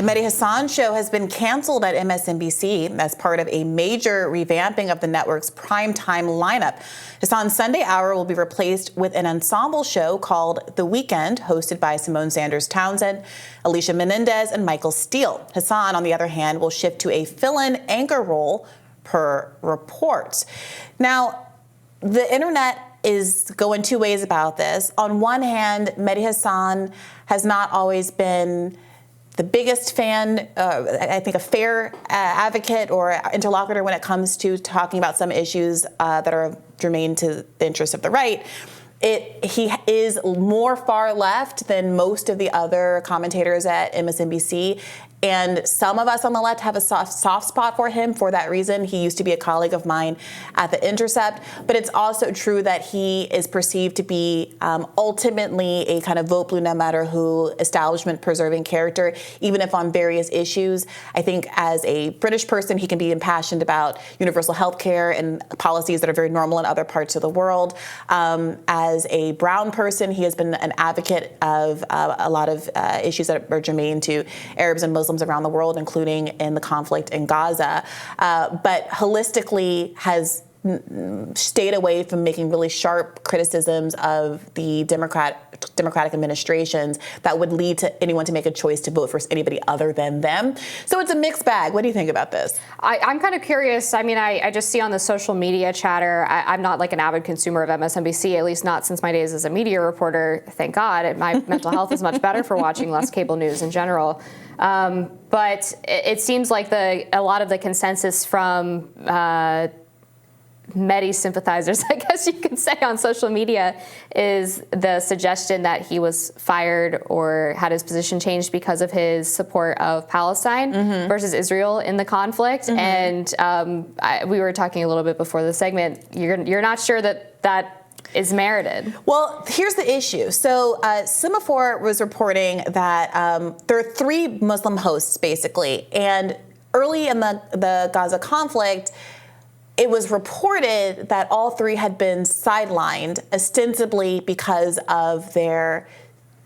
The Mehdi Hasan show has been canceled at MSNBC as part of a major revamping of the network's primetime lineup. Hasan's Sunday Hour will be replaced with an ensemble show called The Weekend, hosted by Simone Sanders Townsend, Alicia Menendez, and Michael Steele. Hasan, on the other hand, will shift to a fill-in anchor role per reports. Now, the internet is going two ways about this. On one hand, Mehdi Hasan has not always been the biggest fan, I think a fair advocate or interlocutor when it comes to talking about some issues that are germane to the interests of the right. He is more far left than most of the other commentators at MSNBC. And some of us on the left have a soft spot for him for that reason. He used to be a colleague of mine at The Intercept. But it's also true that he is perceived to be ultimately a kind of vote blue no matter who establishment preserving character, even if on various issues. I think as a British person, he can be impassioned about universal health care and policies that are very normal in other parts of the world. As a brown person, he has been an advocate of a lot of issues that are germane to Arabs and Muslims around the world, including in the conflict in Gaza, but holistically has stayed away from making really sharp criticisms of the Democratic administrations that would lead to anyone to make a choice to vote for anybody other than them. So it's a mixed bag. What do you think about this? I'm kind of curious. I mean, I just see on the social media chatter, I'm not like an avid consumer of MSNBC, at least not since my days as a media reporter. Thank God. My mental health is much better for watching less cable news in general. But it seems like a lot of the consensus from Mehdi sympathizers, I guess you can say, on social media is the suggestion that he was fired or had his position changed because of his support of Palestine versus Israel in the conflict. And we were talking a little bit before the segment. You're not sure that is merited. Well, here's the issue. So Semaphore was reporting that there are three Muslim hosts, basically. And early in the Gaza conflict, it was reported that all three had been sidelined, ostensibly because of their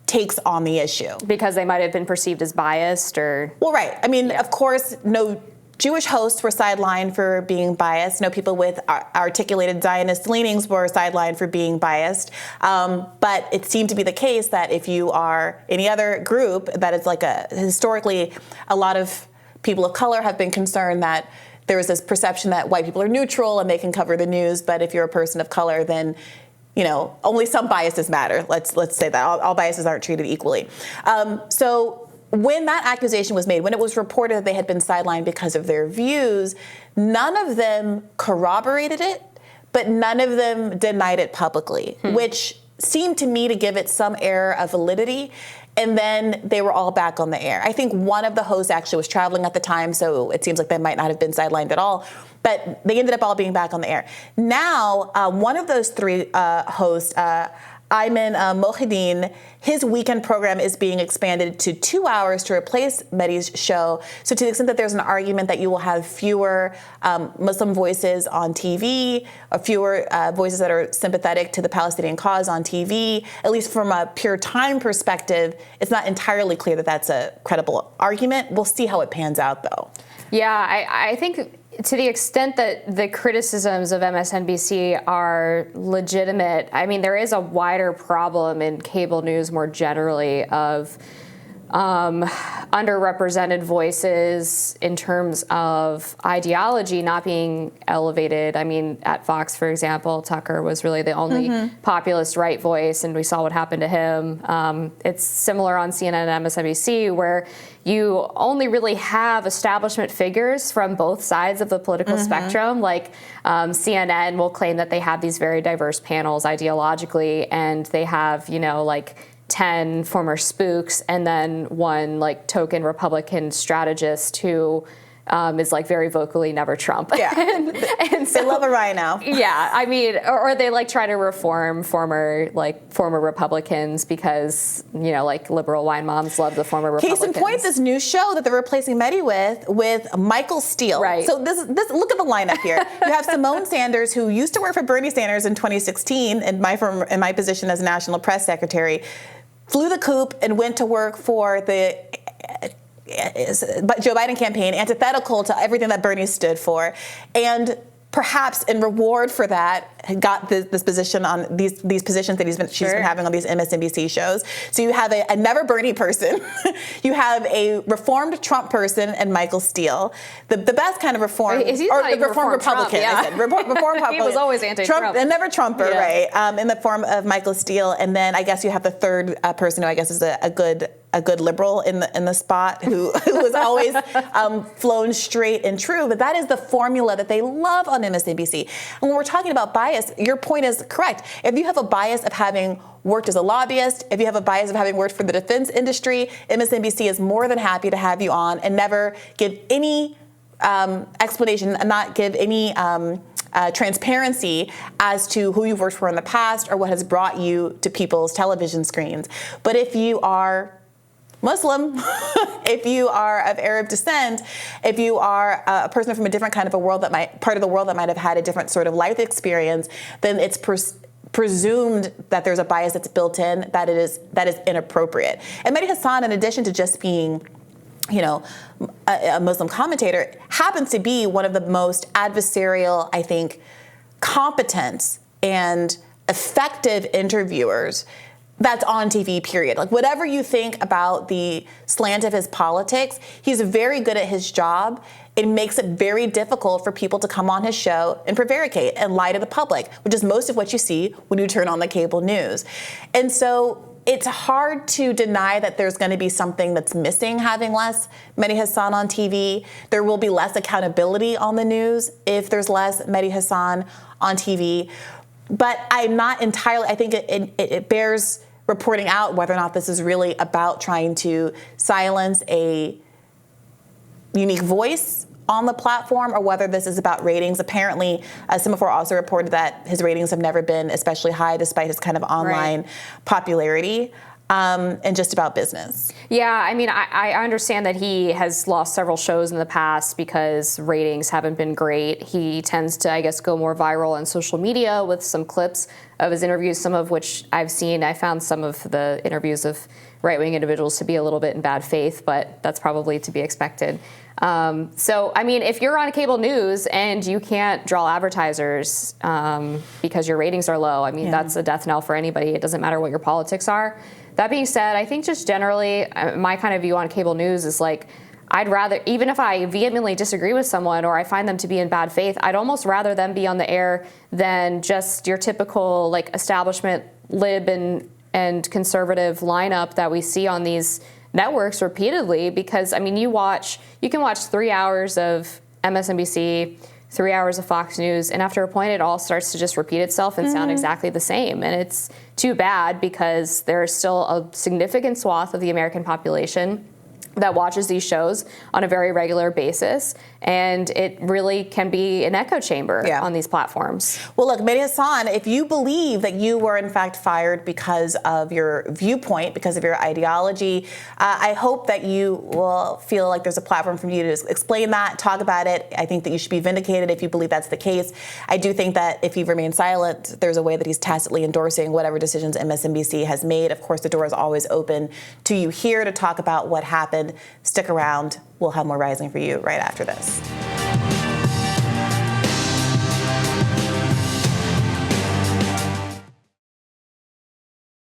takes on the issue. Because they might have been perceived as biased or... Well, right. I mean, of course, no Jewish hosts were sidelined for being biased. No people with articulated Zionist leanings were sidelined for being biased. But it seemed to be the case that if you are any other group, that it's like historically, a lot of people of color have been concerned that there is this perception that white people are neutral and they can cover the news. But if you're a person of color, then, only some biases matter. Let's say that all biases aren't treated equally. So when that accusation was made, when it was reported that they had been sidelined because of their views, none of them corroborated it, but none of them denied it publicly, which seemed to me to give it some air of validity. And then they were all back on the air. I think one of the hosts actually was traveling at the time, so it seems like they might not have been sidelined at all. But they ended up all being back on the air. Now, one of those three hosts, Ayman Mohideen, his weekend program is being expanded to 2 hours to replace Mehdi's show. So to the extent that there's an argument that you will have fewer Muslim voices on TV, or fewer voices that are sympathetic to the Palestinian cause on TV, at least from a pure time perspective, it's not entirely clear that that's a credible argument. We'll see how it pans out, though. Yeah, I think to the extent that the criticisms of MSNBC are legitimate, I mean, there is a wider problem in cable news more generally of underrepresented voices in terms of ideology not being elevated. I mean, at Fox, for example, Tucker was really the only populist right voice, and we saw what happened to him. It's similar on CNN and MSNBC, where you only really have establishment figures from both sides of the political spectrum. Like CNN will claim that they have these very diverse panels ideologically, and they have, 10 former spooks and then one token Republican strategist who is very vocally never Trump. Yeah, and so, they love a rhino. Yeah, I mean, or they try to reform former Republicans because liberal wine moms love the former Republicans. Case in point, this new show that they're replacing Mehdi with Michael Steele. Right. So this look at the lineup here. You have Simone Sanders, who used to work for Bernie Sanders in 2016 in my position as National Press Secretary, flew the coop and went to work for the Joe Biden campaign, antithetical to everything that Bernie stood for, and perhaps in reward for that, got this position on these positions that she's been having on these MSNBC shows. So you have a never Bernie person, you have a reformed Trump person, and Michael Steele, the best kind of reform, reformed Republican. Trump, yeah. I said reformed Republican. He was always anti-Trump, Trump, and never Trumper, right? In the form of Michael Steele, and then I guess you have the third person who I guess is a good liberal in the spot who was always flown straight and true. But that is the formula that they love on MSNBC. And when we're talking about bias, your point is correct. If you have a bias of having worked as a lobbyist, if you have a bias of having worked for the defense industry, MSNBC is more than happy to have you on and never give any explanation and not give any transparency as to who you've worked for in the past or what has brought you to people's television screens. But if you are Muslim, if you are of Arab descent, if you are a person from a different kind of part of the world that might have had a different sort of life experience, then it's presumed that there's a bias that's built in that is inappropriate. And Mehdi Hasan, in addition to just being a Muslim commentator, happens to be one of the most adversarial, I think, competent and effective interviewers that's on TV, period. Like, whatever you think about the slant of his politics, he's very good at his job. It makes it very difficult for people to come on his show and prevaricate and lie to the public, which is most of what you see when you turn on the cable news. And so it's hard to deny that there's going to be something that's missing having less Mehdi Hasan on TV. There will be less accountability on the news if there's less Mehdi Hasan on TV. But I'm not entirely, I think it bears reporting out whether or not this is really about trying to silence a unique voice on the platform or whether this is about ratings. Apparently, Semaphore also reported that his ratings have never been especially high despite his kind of online popularity. And just about business. Yeah, I mean, I understand that he has lost several shows in the past because ratings haven't been great. He tends to, I guess, go more viral on social media with some clips of his interviews, some of which I've seen. I found some of the interviews of right-wing individuals to be a little bit in bad faith, but that's probably to be expected. So, I mean, if you're on cable news and you can't draw advertisers because your ratings are low, I mean, that's a death knell for anybody. It doesn't matter what your politics are. That being said, I think just generally my kind of view on cable news is like, I'd rather, even if I vehemently disagree with someone or I find them to be in bad faith, I'd almost rather them be on the air than just your typical like establishment lib and conservative lineup that we see on these networks repeatedly. Because I mean, you can watch 3 hours of MSNBC, 3 hours of Fox News, and after a point it all starts to just repeat itself and sound exactly the same. And it's too bad because there's still a significant swath of the American population that watches these shows on a very regular basis, and it really can be an echo chamber on these platforms. Well, look, Mehdi Hasan, if you believe that you were in fact fired because of your viewpoint, because of your ideology, I hope that you will feel like there's a platform for you to explain that, talk about it. I think that you should be vindicated if you believe that's the case. I do think that if he remains silent, there's a way that he's tacitly endorsing whatever decisions MSNBC has made. Of course, the door is always open to you here to talk about what happened. Stick around. We'll have more Rising for you right after this.